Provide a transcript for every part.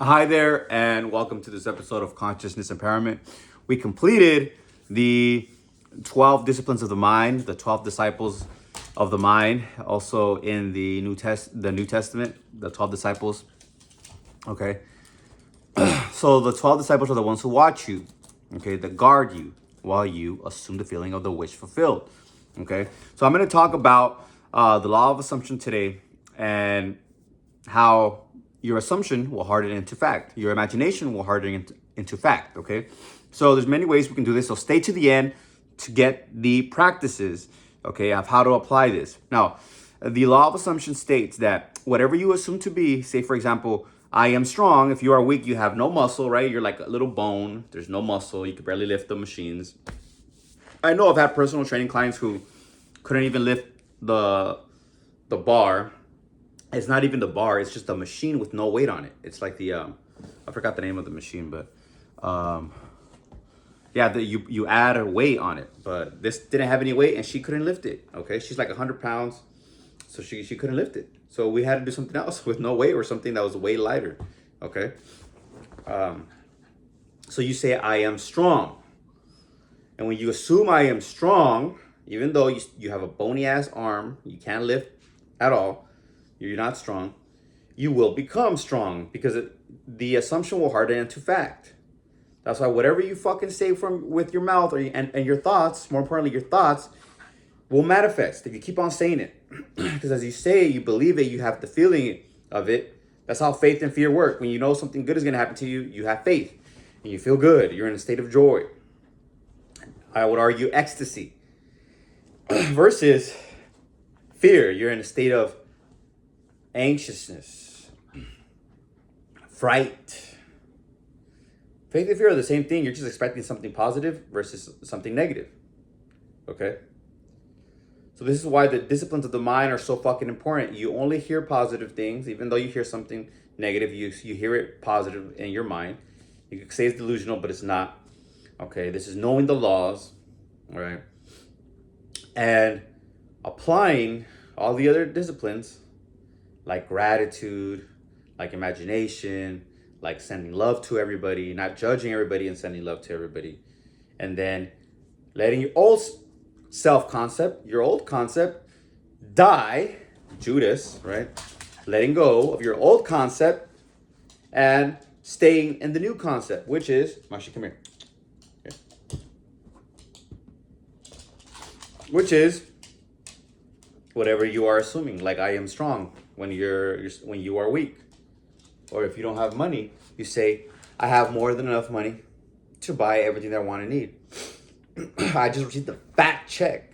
Hi there, and welcome to this episode of Consciousness Empowerment. We completed the 12 disciplines of the mind, the 12 disciples of the mind, also in the New Testament, the 12 disciples. Okay, so the 12 disciples are the ones who watch you, okay, that guard you while you assume the feeling of the wish fulfilled. Okay, so I'm going to talk about the law of assumption today and how your assumption will harden into fact. Your imagination will harden into fact, okay? So there's many ways we can do this. So stay to the end to get the practices, okay, of how to apply this. Now, the law of assumption states that whatever you assume to be, say for example, I am strong. If you are weak, you have no muscle, right? You're like a little bone. There's no muscle. You could barely lift the machines. I know I've had personal training clients who couldn't even lift the bar. It's not even the bar, it's just a machine with no weight on it. It's like the I forgot the name of the machine, but yeah, you add a weight on it, but this didn't have any weight and she couldn't lift it. Okay, she's like 100 pounds, so she couldn't lift it, so we had to do something else with no weight or something that was way lighter. Okay, so you say I am strong, and when you assume I am strong, even though you have a bony ass arm, you can't lift at all, you're not strong, you will become strong because the assumption will harden into fact. That's why whatever you fucking say from with your mouth and your thoughts, more importantly, your thoughts will manifest if you keep on saying it. Because as you say it, you believe it, you have the feeling of it. That's how faith and fear work. When you know something good is going to happen to you, you have faith and you feel good. You're in a state of joy. I would argue ecstasy versus fear. You're in a state of anxiousness, fright. Faith and fear are the same thing. You're just expecting something positive versus something negative. Okay? So this is why the disciplines of the mind are so fucking important. You only hear positive things, even though you hear something negative, you hear it positive in your mind. You could say it's delusional, but it's not. Okay, this is knowing the laws, all right? And applying all the other disciplines like gratitude, like imagination, like sending love to everybody, not judging everybody and sending love to everybody. And then letting your old self-concept, your old concept die, Judas, right? Letting go of your old concept and staying in the new concept, which is, Mashi, come here. Okay. Which is whatever you are assuming, like I am strong when when you are weak. Or if you don't have money, you say, I have more than enough money to buy everything that I want and need. I just received a fat check.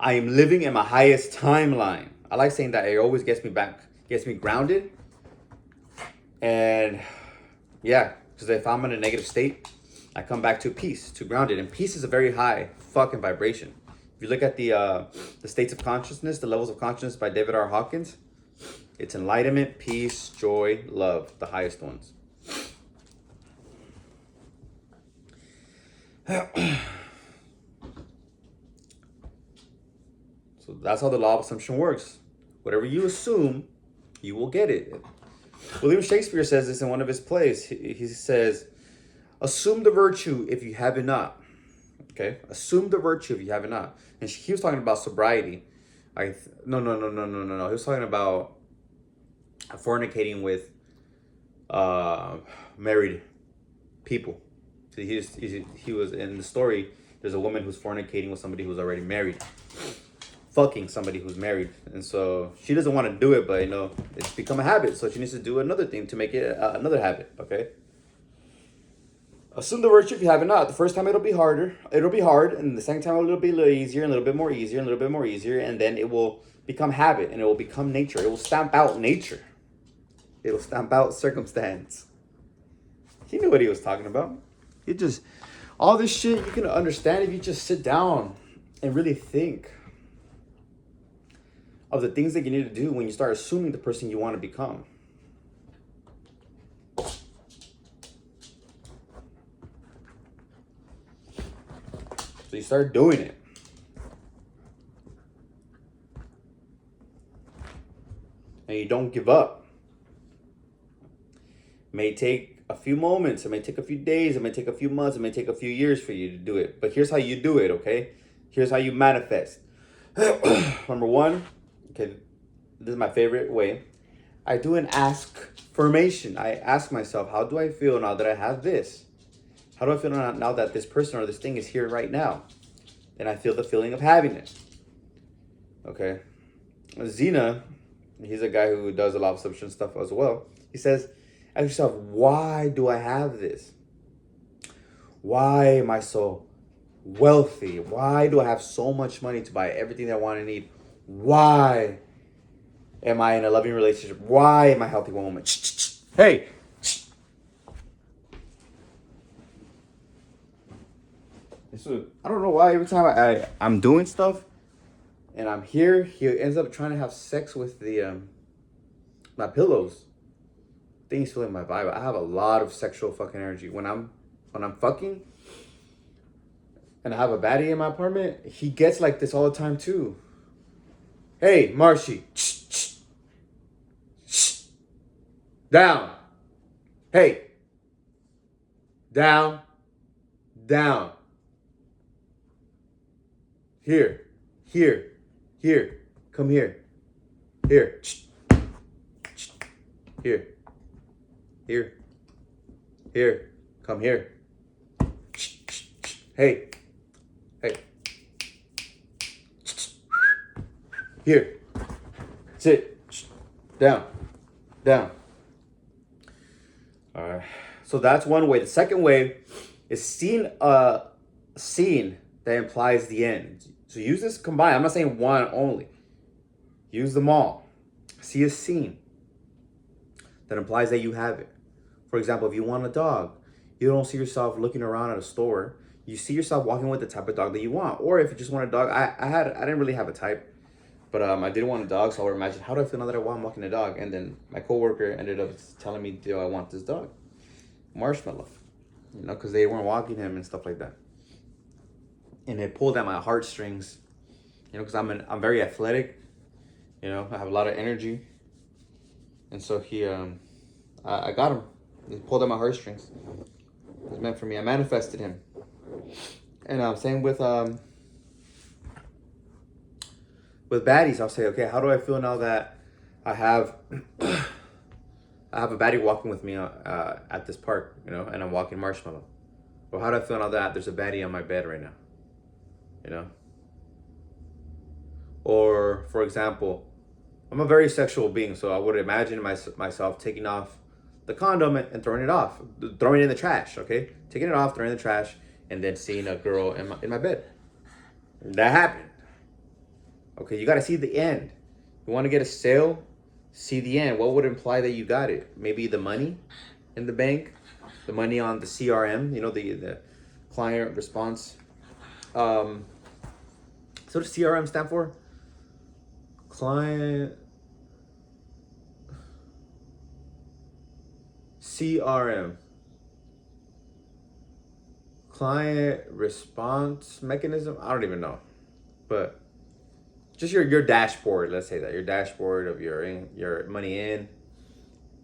I am living in my highest timeline. I like saying that. It always gets me grounded. And yeah, because if I'm in a negative state, I come back to peace, to grounded. And peace is a very high fucking vibration. If you look at the states of consciousness, the levels of consciousness by David R. Hawkins, it's enlightenment, peace, joy, love, the highest ones. So that's how the law of assumption works. Whatever you assume, you will get it. William Shakespeare says this in one of his plays. He says, assume the virtue if you have it not. Okay? Assume the virtue if you have it not. And he was talking about sobriety. No. He was talking about fornicating with married people. So he was in the story. There's a woman who's fornicating with somebody who's already married, fucking somebody who's married, and so she doesn't want to do it, but it's become a habit. So she needs to do another thing to make it another habit. Okay. Assume the virtue if you have it not. The first time it'll be harder. It'll be hard, and the second time it'll be a little easier, and a little bit more easier, and a little bit more easier, and then it will become habit, and it will become nature. It will stamp out nature. It will stamp out circumstance. He knew what he was talking about. All this shit you can understand if you just sit down and really think of the things that you need to do when you start assuming the person you want to become. So you start doing it. And you don't give up. may take a few moments, it may take a few days, it may take a few months, it may take a few years for you to do it. But here's how you do it, okay? Here's how you manifest. Number one, okay, this is my favorite way. I do an ask-formation. I ask myself, how do I feel now that I have this? How do I feel now that this person or this thing is here right now? And I feel the feeling of having it. Okay. Zena, he's a guy who does a lot of substance stuff as well. He says, ask yourself, why do I have this? Why am I so wealthy? Why do I have so much money to buy everything that I want and need? Why am I in a loving relationship? Why am I healthy one moment? Hey. I don't know why every time I'm doing stuff and I'm here, he ends up trying to have sex with the my pillows. I think he's feeling my vibe. I have a lot of sexual fucking energy. When I'm fucking and I have a baddie in my apartment, he gets like this all the time too. Hey, Marshy. Down. Hey. Down. Down. Here. Come here. Here. Here. Come here. Hey. Here. Sit. Down. All right. So that's one way. The second way is seeing a scene that implies the end. So use this combined. I'm not saying one only. Use them all. See a scene that implies that you have it. For example, if you want a dog, you don't see yourself looking around at a store. You see yourself walking with the type of dog that you want. Or if you just want a dog, I didn't really have a type, but I did want a dog. So I would imagine, how do I feel now that I'm walking a dog? And then my coworker ended up telling me, do I want this dog? Marshmallow, because they weren't walking him and stuff like that. And it pulled at my heartstrings, because I'm very athletic, I have a lot of energy. And so I got him. He pulled at my heartstrings. It was meant for me. I manifested him. And same with baddies. I'll say, okay, how do I feel now that I have a baddie walking with me at this park, and I'm walking Marshmallow? Or how do I feel now that there's a baddie on my bed right now? Or for example, I'm a very sexual being, so I would imagine myself taking off the condom and throwing it in the trash. Okay, taking it off, throwing it in the trash, and then seeing a girl in my bed. That happened. Okay, you got to see the end. You want to get a sale? See the end. What would imply that you got it? Maybe the money in the bank, the money on the CRM. The client response. So what does CRM stand for? CRM. Client response mechanism? I don't even know. But just your dashboard, let's say that. Your dashboard of your money in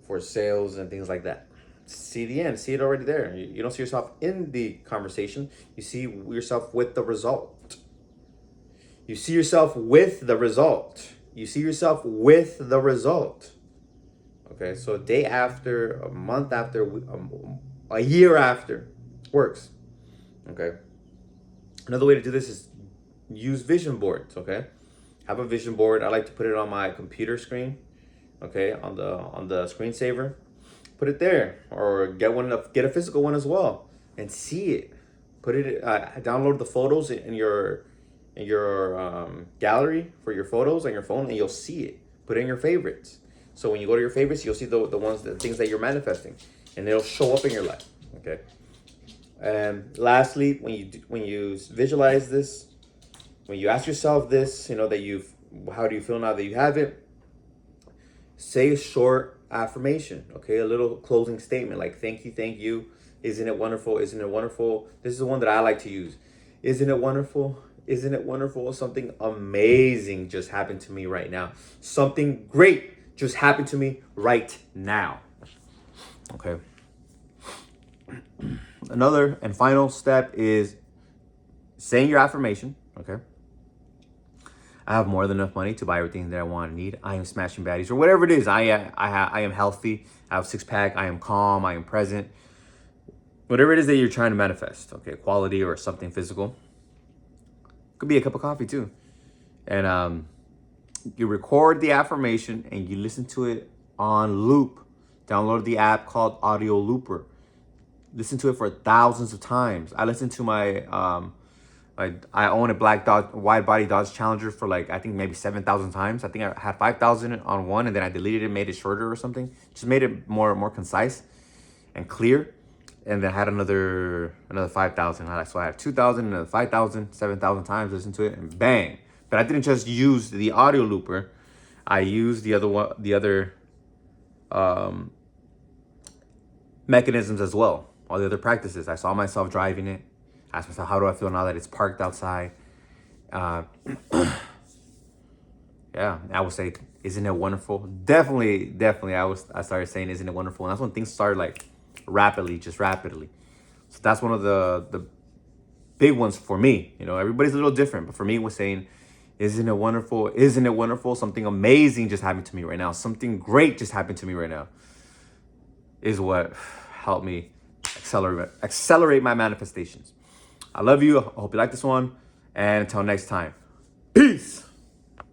for sales and things like that. See the end. See it already there. You don't see yourself in the conversation. You see yourself with the result. You see yourself with the result. Okay, so a day after, a month after, a year after works. Okay. Another way to do this is use vision boards. Okay. Have a vision board. I like to put it on my computer screen. Okay, on the screensaver. Put it there, or get a physical one as well, and see it. Put it. Download the photos in your gallery for your photos on your phone, and you'll see it. Put it in your favorites. So when you go to your favorites, you'll see the things that you're manifesting, and it'll show up in your life. Okay. And lastly, when you visualize this, when you ask yourself this, how do you feel now that you have it? Say a short affirmation, okay? A little closing statement like, thank you. Isn't it wonderful? This is the one that I like to use. Isn't it wonderful? Something amazing just happened to me right now. Something great just happened to me right now. Okay. Another and final step is saying your affirmation. Okay. I have more than enough money to buy everything that I want and need. I am smashing baddies, or whatever it is. I am healthy. I have a six pack. I am calm. I am present. Whatever it is that you're trying to manifest. Okay, quality or something physical. Could be a cup of coffee too. And you record the affirmation and you listen to it on loop. Download the app called Audio Looper. Listen to it for thousands of times. I listen to my I own a black Dodge, wide body Dodge Challenger for like, I think maybe 7,000 times. I think I had 5,000 on one, and then I deleted it, made it shorter or something. Just made it more concise and clear. And then I had another 5,000. So I had 2,000, another 5,000, 7,000 times, listen to it, and bang. But I didn't just use the audio looper. I used the other mechanisms as well. All the other practices. I saw myself driving it. Ask myself, how do I feel now that it's parked outside? Yeah, I would say, isn't it wonderful? Definitely. I started saying, isn't it wonderful? And that's when things started like rapidly. So that's one of the big ones for me. You know, everybody's a little different, but for me, it was saying, isn't it wonderful? Isn't it wonderful? Something amazing just happened to me right now. Something great just happened to me right now. Is what helped me accelerate my manifestations. I love you. I hope you like this one. And until next time, peace.